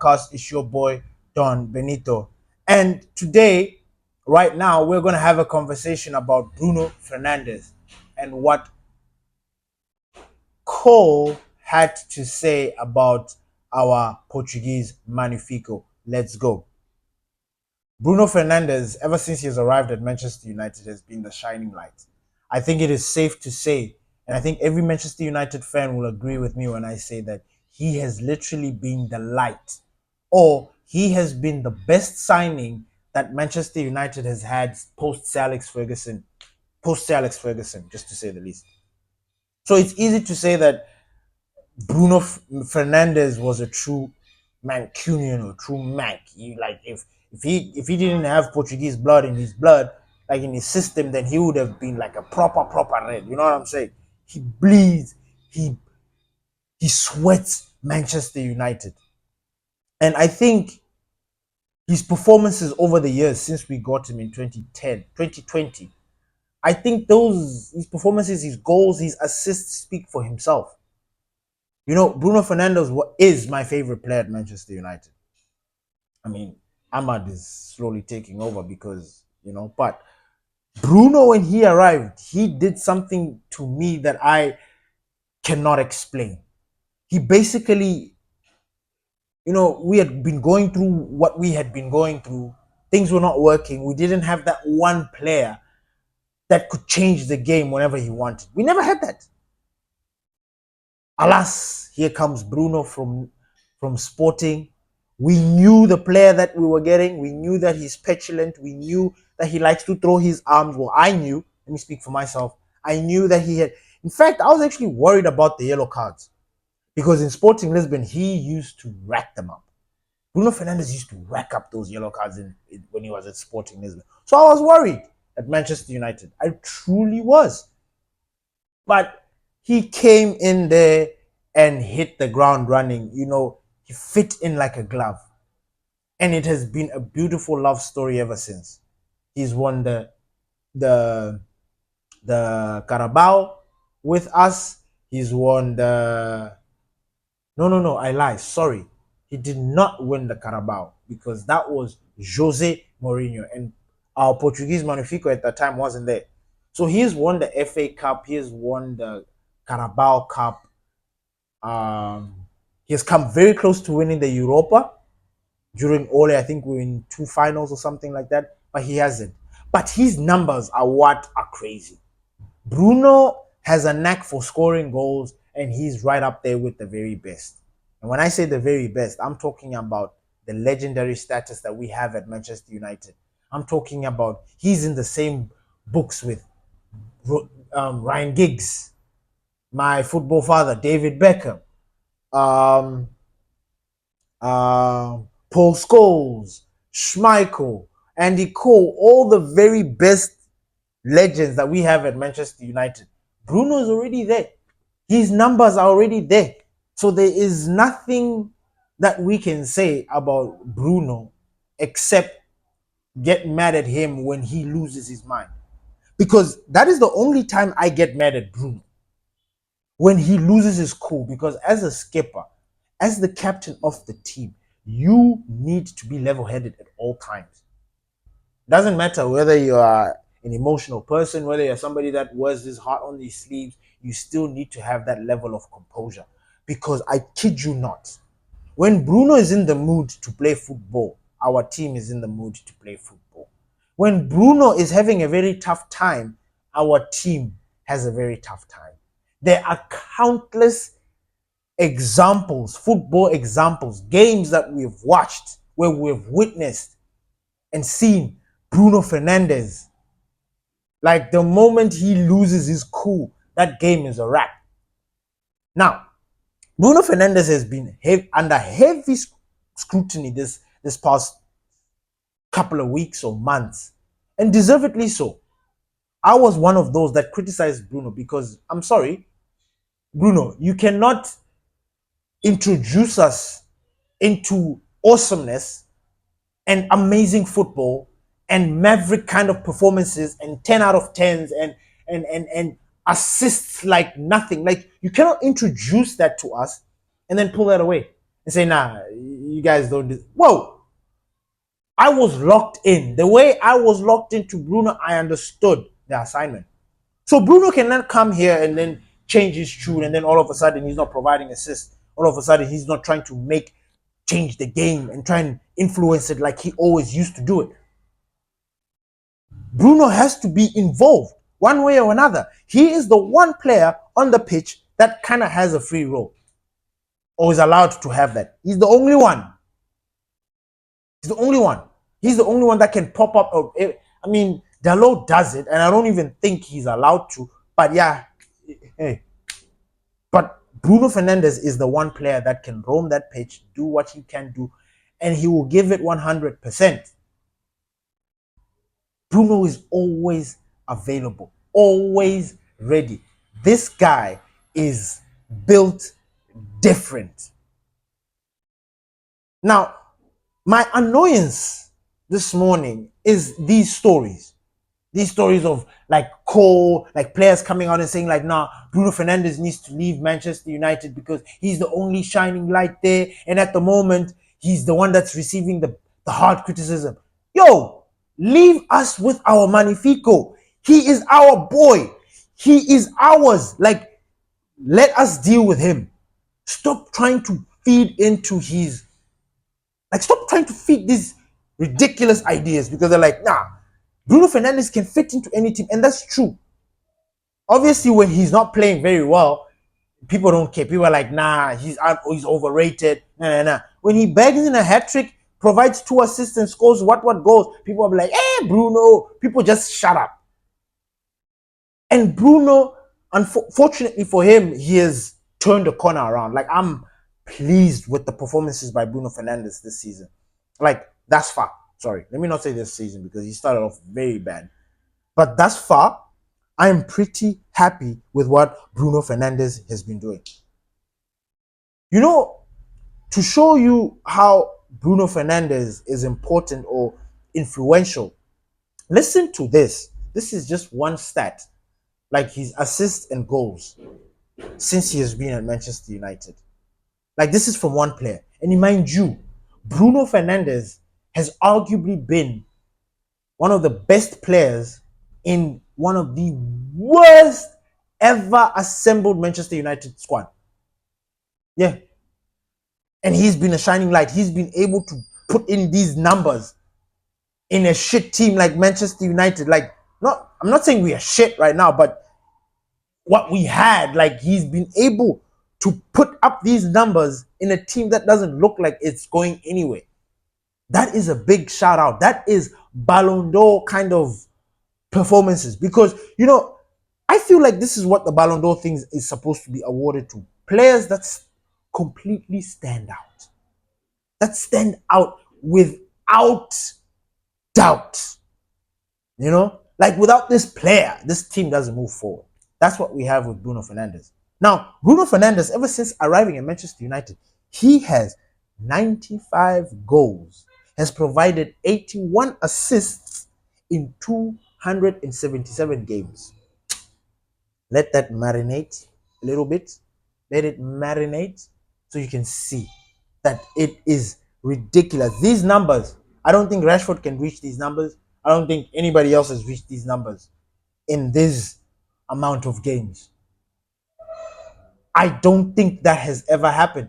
Podcast. It's your boy Don Benito, and today, right now, we're going to have a conversation about Bruno Fernandes and what Cole had to say about our Portuguese Magnifico. Let's go. Bruno Fernandes, ever since he has arrived at Manchester United, has been the shining light. I think it is safe to say, and I think every Manchester United fan will agree with me when I say that he has literally been the light, or he has been the best signing that Manchester United has had post Alex Ferguson, just to say the least. So it's easy to say that Bruno Fernandes was a true Mancunian or true Manc. If he didn't have Portuguese blood in his blood, like in his system, then he would have been like a proper red. You know what I'm saying? He bleeds. He sweats Manchester United, and I think his performances over the years since we got him in 2010, 2020. I think those his performances, his goals, his assists speak for himself. Bruno Fernandes is my favorite player at Manchester United. I mean, Ahmad is slowly taking over but Bruno, when he arrived, he did something to me that I cannot explain. He basically, we had been going through what we had been going through. Things were not working. We didn't have that one player that could change the game whenever he wanted. We never had that. Alas, here comes Bruno from Sporting. We knew the player that we were getting. We knew that he's petulant. We knew that he likes to throw his arms. Well, I knew. Let me speak for myself. I knew that he had. In fact, I was actually worried about the yellow cards because in Sporting Lisbon, he used to rack them up. Bruno Fernandes used to rack up those yellow cards when he was at Sporting Lisbon. So I was worried at Manchester United. I truly was. But he came in there and hit the ground running. He fit in like a glove. And it has been a beautiful love story ever since. He's won the the Carabao with us. He's won the no, I lie. Sorry. He did not win the Carabao because that was Jose Mourinho, and our Portuguese Magnifico at that time wasn't there. So he's won the FA Cup, he has won the Carabao Cup. He has come very close to winning the Europa during Ole. I think we're in 2 finals or something like that, but he hasn't. But his numbers are what are crazy. Bruno has a knack for scoring goals, and he's right up there with the very best. And when I say the very best, I'm talking about the legendary status that we have at Manchester United. I'm talking about he's in the same books with Ryan Giggs, my football father, David Beckham, um, Paul Scholes, Schmeichel, Andy Cole, all the very best legends that we have at Manchester United. Bruno is already there. His numbers are already there. So there is nothing that we can say about Bruno except get mad at him when he loses his mind. Because that is the only time I get mad at Bruno. When he loses his cool. Because as a skipper, as the captain of the team, you need to be level-headed at all times. Doesn't matter whether you are an emotional person, whether you're somebody that wears his heart on his sleeves, you still need to have that level of composure. Because I kid you not, when Bruno is in the mood to play football, our team is in the mood to play football. When Bruno is having a very tough time, our team has a very tough time. There are countless examples, football examples, games that we've watched where we've witnessed and seen Bruno Fernandes. Like the moment he loses his cool, that game is a wrap. Now, Bruno Fernandes has been under heavy scrutiny this past couple of weeks or months, and deservedly so. I was one of those that criticized Bruno because, I'm sorry, Bruno, you cannot introduce us into awesomeness and amazing football and maverick kind of performances and 10 out of 10s and assists like nothing. Like, you cannot introduce that to us and then pull that away and say, nah, you guys don't do. Whoa! I was locked in. The way I was locked into Bruno, I understood the assignment. So Bruno cannot come here and then change his tune, and then all of a sudden he's not providing assists. All of a sudden he's not trying to change the game and try and influence it like he always used to do it. Bruno has to be involved one way or another. He is the one player on the pitch that kind of has a free role or is allowed to have that. He's the only one. He's the only one. He's the only one that can pop up. I mean, Dalot does it, and I don't even think he's allowed to. But yeah, hey. But Bruno Fernandes is the one player that can roam that pitch, do what he can do, and he will give it 100%. Bruno is always available, always ready. This guy is built different. Now, my annoyance this morning is these stories. These stories of like Cole, like players coming out and saying like, nah, Bruno Fernandes needs to leave Manchester United because he's the only shining light there. And at the moment, he's the one that's receiving the hard criticism. Yo, leave us with our Magnifico. He is our boy. He is ours. Like, let us deal with him. Stop trying to feed into his... Like, stop trying to feed these ridiculous ideas because they're like, nah, Bruno Fernandes can fit into any team. And that's true. Obviously, when he's not playing very well, people don't care. People are like, nah, he's overrated. Nah. When he bags in a hat-trick, provides 2 assists and scores what goals, people are like, Bruno. People just shut up. And Bruno, unfortunately for him, he has turned the corner around. Like, I'm pleased with the performances by Bruno Fernandes this season. Like, thus far. Sorry, let me not say this season because he started off very bad. But thus far, I am pretty happy with what Bruno Fernandes has been doing. You know, to show you how Bruno Fernandes is important or influential, listen to this. This is just one stat, like his assists and goals since he has been at Manchester United. Like, this is from one player. And mind you, Bruno Fernandes has arguably been one of the best players in one of the worst ever assembled Manchester United squad. Yeah. And he's been a shining light. He's been able to put in these numbers in a shit team like Manchester United. Like, I'm not saying we are shit right now, but what we had, like, he's been able to put up these numbers in a team that doesn't look like it's going anywhere. That is a big shout out. That is Ballon d'Or kind of performances. Because, you know, I feel like this is what the Ballon d'Or thing is supposed to be awarded to. Players that completely stand out. That stand out without doubt. You know? Like, without this player, this team doesn't move forward. That's what we have with Bruno Fernandes. Now, Bruno Fernandes, ever since arriving at Manchester United, he has 95 goals, has provided 81 assists in 277 games. Let that marinate a little bit. Let it marinate so you can see that it is ridiculous. These numbers, I don't think Rashford can reach these numbers. I don't think anybody else has reached these numbers in this amount of games. I don't think that has ever happened.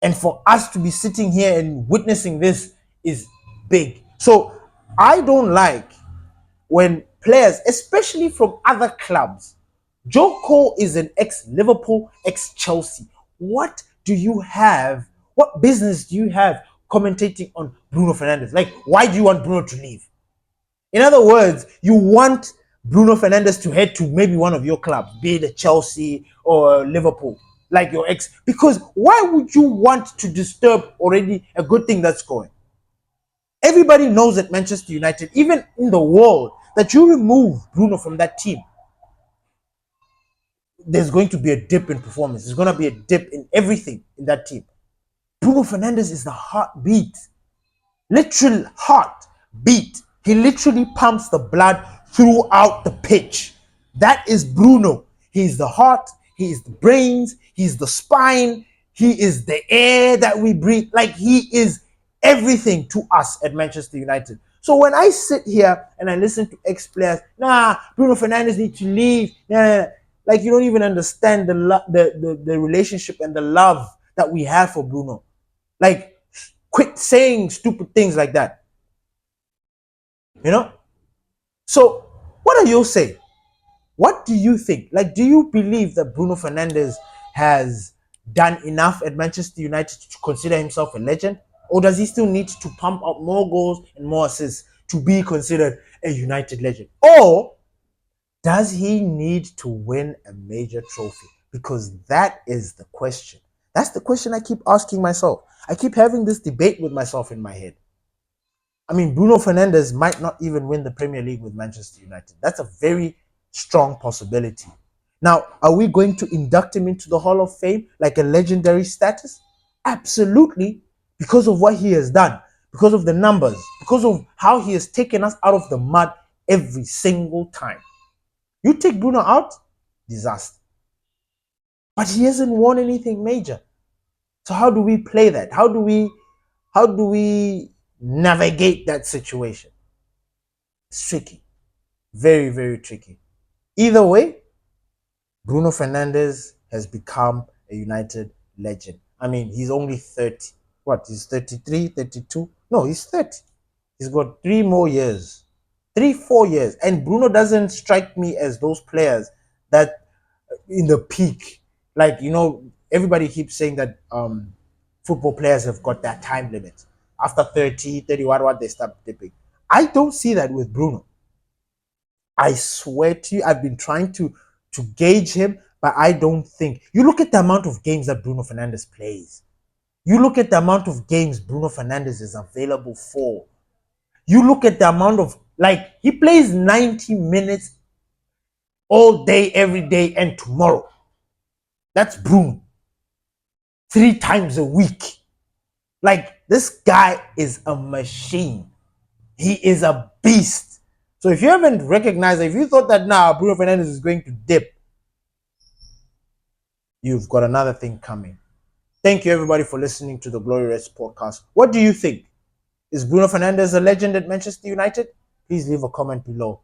And for us to be sitting here and witnessing this is big. So I don't like when players, especially from other clubs, Joe Cole is an ex-Liverpool, ex-Chelsea. What do you have? What business do you have commentating on Bruno Fernandes? Like, why do you want Bruno to leave? In other words, you want Bruno Fernandes to head to maybe one of your clubs, be it Chelsea or Liverpool, like your ex. Because why would you want to disturb already a good thing that's going? Everybody knows at Manchester United, even in the world, that you remove Bruno from that team, there's going to be a dip in performance. There's going to be a dip in everything in that team. Bruno Fernandes is the heartbeat. Literal heartbeat. He literally pumps the blood throughout the pitch. That is Bruno. He's the heart. He's the brains. He's the spine. He is the air that we breathe. Like, he is everything to us at Manchester United. So when I sit here and I listen to ex-players, nah, Bruno Fernandes needs to leave. Nah, like, you don't even understand the relationship and the love that we have for Bruno. Like, quit saying stupid things like that. You know? So what do you say? What do you think? Like, do you believe that Bruno Fernandes has done enough at Manchester United to consider himself a legend? Or does he still need to pump out more goals and more assists to be considered a United legend? Or does he need to win a major trophy? Because that is the question. That's the question I keep asking myself. I keep having this debate with myself in my head. I mean, Bruno Fernandes might not even win the Premier League with Manchester United. That's a very strong possibility. Now, are we going to induct him into the Hall of Fame like a legendary status? Absolutely, because of what he has done, because of the numbers, because of how he has taken us out of the mud every single time. You take Bruno out, disaster. But he hasn't won anything major. So how do we play that? How do we navigate that situation? It's tricky. Very, very tricky. Either way, Bruno Fernandes has become a United legend. I mean, he's only 30. What? He's 33, 32? No, he's 30. He's got 3 more years. 4 years. And Bruno doesn't strike me as those players that in the peak. Like, everybody keeps saying that football players have got that time limit. After 30, 31, what they start dipping. I don't see that with Bruno. I swear to you, I've been trying to gauge him, but I don't think. You look at the amount of games that Bruno Fernandes plays. You look at the amount of games Bruno Fernandes is available for. You look at the amount of, like, he plays 90 minutes all day, every day, and tomorrow. That's Bruno. 3 times a week. Like, this guy is a machine. He is a beast. So if you haven't recognized, if you thought that now Bruno Fernandes is going to dip, you've got another thing coming. Thank you, everybody, for listening to the Glory Rest podcast. What do you think? Is Bruno Fernandes a legend at Manchester United? Please leave a comment below.